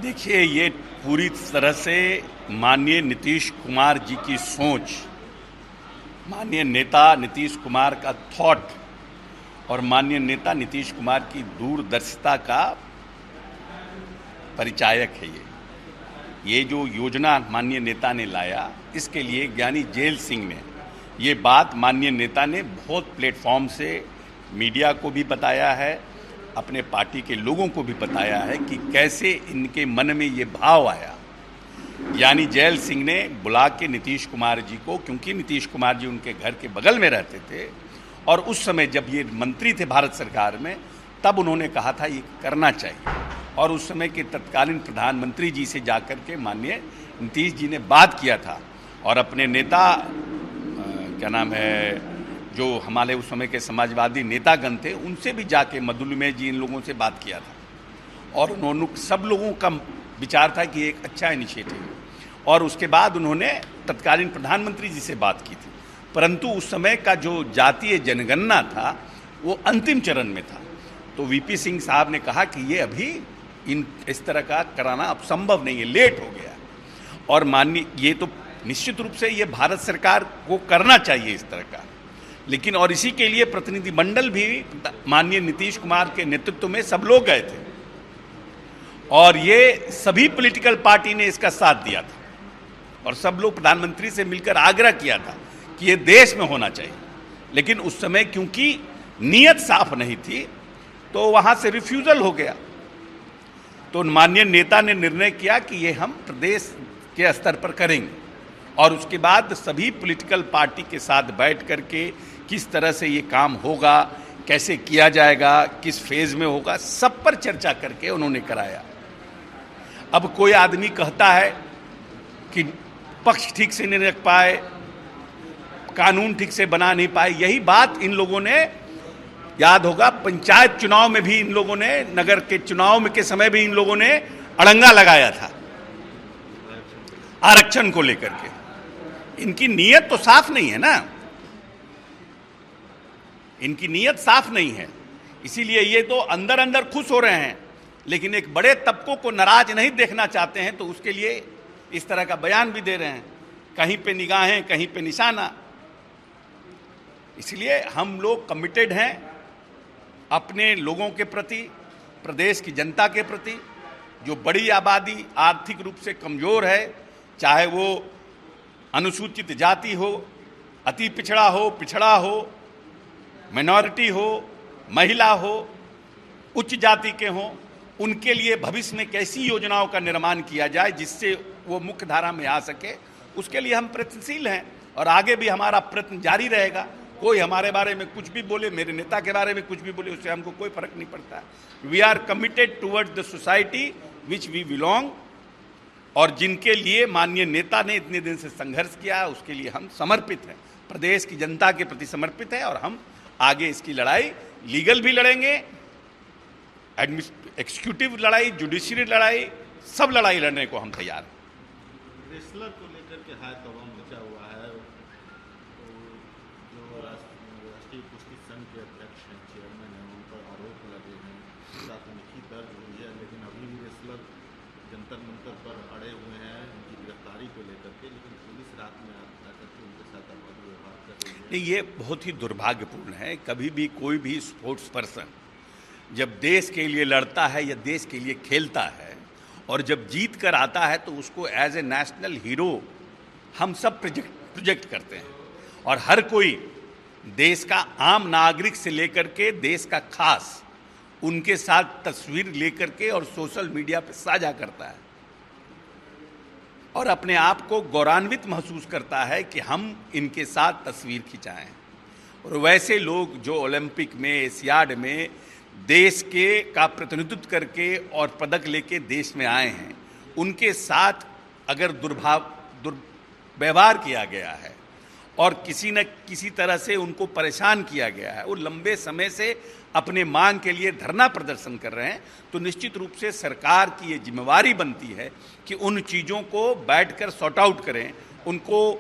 देखिए, ये पूरी तरह से माननीय नीतीश कुमार जी की सोच, माननीय नेता नीतीश कुमार का थॉट और माननीय नेता नीतीश कुमार की दूरदर्शिता का परिचायक है। ये जो योजना माननीय नेता ने लाया, इसके लिए ज्ञानी जेल सिंह ने ये बात माननीय नेता ने बहुत प्लेटफॉर्म से मीडिया को भी बताया है, अपने पार्टी के लोगों को भी बताया है कि कैसे इनके मन में ये भाव आया। यानी जेल सिंह ने बुला के नीतीश कुमार जी को, क्योंकि नीतीश कुमार जी उनके घर के बगल में रहते थे और उस समय जब ये मंत्री थे भारत सरकार में, तब उन्होंने कहा था ये करना चाहिए। और उस समय के तत्कालीन प्रधानमंत्री जी से जाकर के माननीय नीतीश जी ने बात किया था और अपने नेता क्या नाम है, जो हमारे उस समय के समाजवादी नेतागण थे, उनसे भी जाके मधुलिमे जी इन लोगों से बात किया था और उन्होंने सब लोगों का विचार था कि एक अच्छा इनिशिएटिव। और उसके बाद उन्होंने तत्कालीन प्रधानमंत्री जी से बात की थी, परंतु उस समय का जो जातीय जनगणना था वो अंतिम चरण में था। तो वीपी सिंह साहब ने कहा कि ये अभी इस तरह का कराना अब संभव नहीं है, लेट हो गया। और माननीय ये तो निश्चित रूप से ये भारत सरकार को करना चाहिए इस तरह का, लेकिन और इसी के लिए प्रतिनिधिमंडल भी माननीय नीतीश कुमार के नेतृत्व में सब लोग गए थे और ये सभी पॉलिटिकल पार्टी ने इसका साथ दिया था और सब लोग प्रधानमंत्री से मिलकर आग्रह किया था कि ये देश में होना चाहिए। लेकिन उस समय क्योंकि नीयत साफ नहीं थी तो वहाँ से रिफ्यूज़ल हो गया। तो माननीय नेता ने निर्णय किया कि ये हम प्रदेश के स्तर पर करेंगे और उसके बाद सभी पॉलिटिकल पार्टी के साथ बैठ करके किस तरह से ये काम होगा, कैसे किया जाएगा, किस फेज में होगा, सब पर चर्चा करके उन्होंने कराया। अब कोई आदमी कहता है कि पक्ष ठीक से नहीं रख पाए, कानून ठीक से बना नहीं पाए। यही बात इन लोगों ने, याद होगा पंचायत चुनाव में भी इन लोगों ने, नगर के चुनाव के समय भी इन लोगों ने अड़ंगा लगाया था आरक्षण को लेकर के। इनकी नीयत तो साफ नहीं है ना, इनकी नीयत साफ नहीं है, इसीलिए ये तो अंदर अंदर खुश हो रहे हैं, लेकिन एक बड़े तबकों को नाराज नहीं देखना चाहते हैं, तो उसके लिए इस तरह का बयान भी दे रहे हैं, कहीं पे निगाहें कहीं पे निशाना। इसलिए हम लोग कमिटेड हैं अपने लोगों के प्रति, प्रदेश की जनता के प्रति, जो बड़ी आबादी आर्थिक रूप से कमज़ोर है, चाहे वो अनुसूचित जाति हो, अति पिछड़ा हो, पिछड़ा हो, माइनॉरिटी हो, महिला हो, उच्च जाति के हों, उनके लिए भविष्य में कैसी योजनाओं का निर्माण किया जाए जिससे वो मुख्य धारा में आ सके, उसके लिए हम प्रयत्नशील हैं और आगे भी हमारा प्रयत्न जारी रहेगा। कोई हमारे बारे में कुछ भी बोले, मेरे नेता के बारे में कुछ भी बोले, उससे हमको कोई फर्क नहीं पड़ता है। We are committed towards the society which we belong, और जिनके लिए माननीय नेता ने इतने दिन से संघर्ष किया, उसके लिए हम समर्पित हैं, प्रदेश की जनता के प्रति समर्पित हैं और हम आगे इसकी लड़ाई लीगल भी लड़ेंगे, एग्जीक्यूटिव लड़ाई, जुडिशरी लड़ाई, सब लड़ाई लड़ने को हम तैयार हैं। रेसलर को लेकर के हाय तमाम मचा हुआ है, जो राष्ट्रीय कुश्ती संघ के अध्यक्ष हैं, चेयरमैन हैं, उन पर आरोप लगे हैं, प्राथमिकी दर्ज हुई है, लेकिन अभी भी रेसलर जंतर मंतर पर अड़े हुए हैं उनकी गिरफ्तारी को लेकर के, लेकिन पुलिस रात में आकर के उनके साथ अवैध व्यवहार कर रही है। नहीं, ये बहुत ही दुर्भाग्यपूर्ण है। कभी भी कोई भी स्पोर्ट्स पर्सन जब देश के लिए लड़ता है या देश के लिए खेलता है और जब जीत कर आता है तो उसको एज ए नेशनल हीरो हम सब प्रोजेक्ट करते हैं और हर कोई देश का आम नागरिक से लेकर के देश का खास उनके साथ तस्वीर लेकर के और सोशल मीडिया पर साझा करता है और अपने आप को गौरवान्वित महसूस करता है कि हम इनके साथ तस्वीर खिंचाएं। और वैसे लोग जो ओलंपिक में, एशियाड में देश के का प्रतिनिधित्व करके और पदक लेके देश में आए हैं, उनके साथ अगर दुर्व्यवहार किया गया है और किसी न किसी तरह से उनको परेशान किया गया है, वो लंबे समय से अपने मांग के लिए धरना प्रदर्शन कर रहे हैं, तो निश्चित रूप से सरकार की ये जिम्मेवारी बनती है कि उन चीज़ों को बैठकर सॉर्ट आउट करें, उनको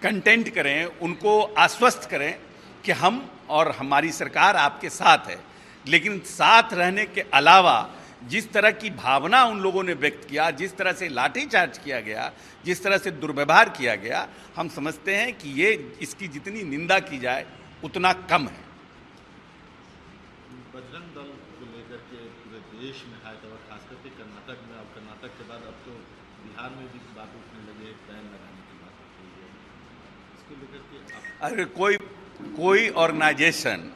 कंटेंट करें, उनको आश्वस्त करें कि हम और हमारी सरकार आपके साथ है। लेकिन साथ रहने के अलावा जिस तरह की भावना उन लोगों ने व्यक्त किया, जिस तरह से लाठीचार्ज किया गया, जिस तरह से दुर्व्यवहार किया गया, हम समझते हैं कि ये इसकी जितनी निंदा की जाए उतना कम है। बजरंग दल को लेकर के पूरे देश में है और खास करके कर्नाटक में, अब कर्नाटक के बाद अब तो बिहार में भी बात उठने लगी है, बैन लगाने की बात उठ रही है, इसको लेकर के अगर कोई ऑर्गेनाइजेशन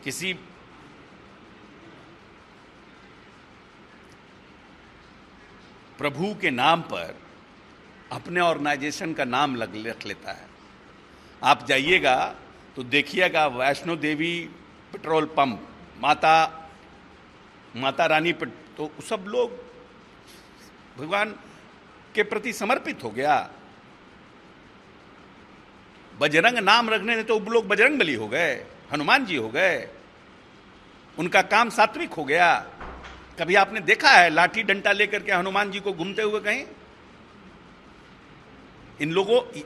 किसी प्रभु के नाम पर अपने ऑर्गेनाइजेशन का नाम रख लेता है। आप जाइएगा तो देखिएगा वैष्णो देवी पेट्रोल पंप, माता रानी तो सब लोग भगवान के प्रति समर्पित हो गया। बजरंग नाम रखने से तो वो लोग बजरंग बली हो गए, हनुमान जी हो गए, उनका काम सात्विक हो गया। कभी आपने देखा है लाठी डंडा लेकर के हनुमान जी को घूमते हुए कहीं?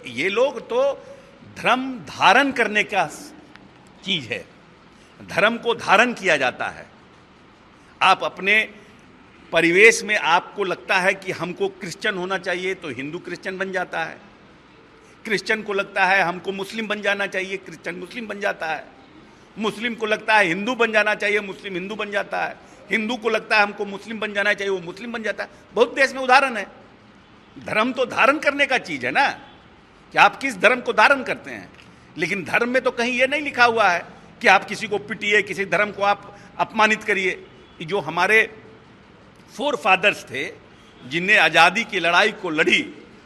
ये लोग तो धर्म धारण करने का चीज है, धर्म को धारण किया जाता है। आप अपने परिवेश में आपको लगता है कि हमको क्रिश्चियन होना चाहिए तो हिंदू क्रिश्चियन बन जाता है, क्रिश्चियन को लगता है हमको मुस्लिम बन जाना चाहिए, क्रिश्चियन मुस्लिम बन जाता है, मुस्लिम को लगता है हिंदू बन जाना चाहिए, मुस्लिम हिंदू बन जाता है, हिंदू को लगता है हमको मुस्लिम बन जाना चाहिए, वो मुस्लिम बन जाता है। बहुत देश में उदाहरण है। धर्म तो धारण करने का चीज है ना, कि आप किस धर्म को धारण करते हैं। लेकिन धर्म में तो कहीं ये नहीं लिखा हुआ है कि आप किसी को पिटिए, किसी धर्म को आप अपमानित करिए। जो हमारे फोर फादर्स थे जिनने आज़ादी की लड़ाई को लड़ी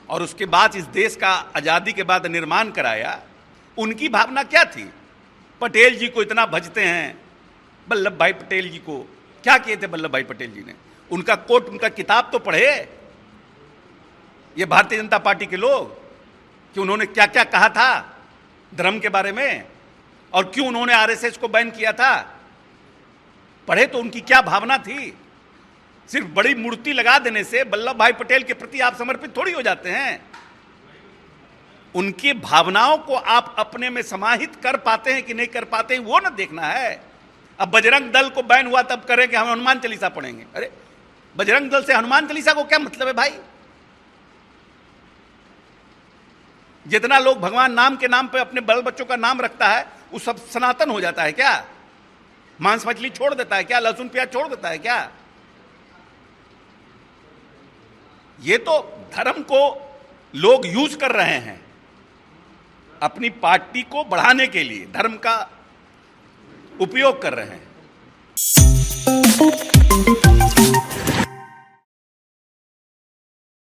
और उसके बाद इस देश का आज़ादी के बाद निर्माण कराया, उनकी भावना क्या थी? पटेल जी को इतना भजते हैं, वल्लभ भाई पटेल जी को क्या किए थे वल्लभ भाई पटेल जी ने? उनका कोट, उनका किताब तो पढ़े ये भारतीय जनता पार्टी के लोग, कि उन्होंने क्या क्या कहा था धर्म के बारे में और क्यों उन्होंने आरएसएस को बैन किया था। पढ़े तो उनकी क्या भावना थी। सिर्फ बड़ी मूर्ति लगा देने से वल्लभ भाई पटेल के प्रति आप समर्पित थोड़ी हो जाते हैं। उनकी भावनाओं को आप अपने में समाहित कर पाते हैं कि नहीं कर पाते हैं, वो ना देखना है। अब बजरंग दल को बैन हुआ तब करें कि हम हनुमान चालीसा पढ़ेंगे। अरे बजरंग दल से हनुमान चालीसा को क्या मतलब है भाई? जितना लोग भगवान नाम के नाम पे अपने बाल बच्चों का नाम रखता है वो सब सनातन हो जाता है क्या? मांस मछली छोड़ देता है क्या? लहसुन प्याज छोड़ देता है क्या? ये तो धर्म को लोग यूज कर रहे हैं अपनी पार्टी को बढ़ाने के लिए, धर्म का उपयोग कर रहे हैं।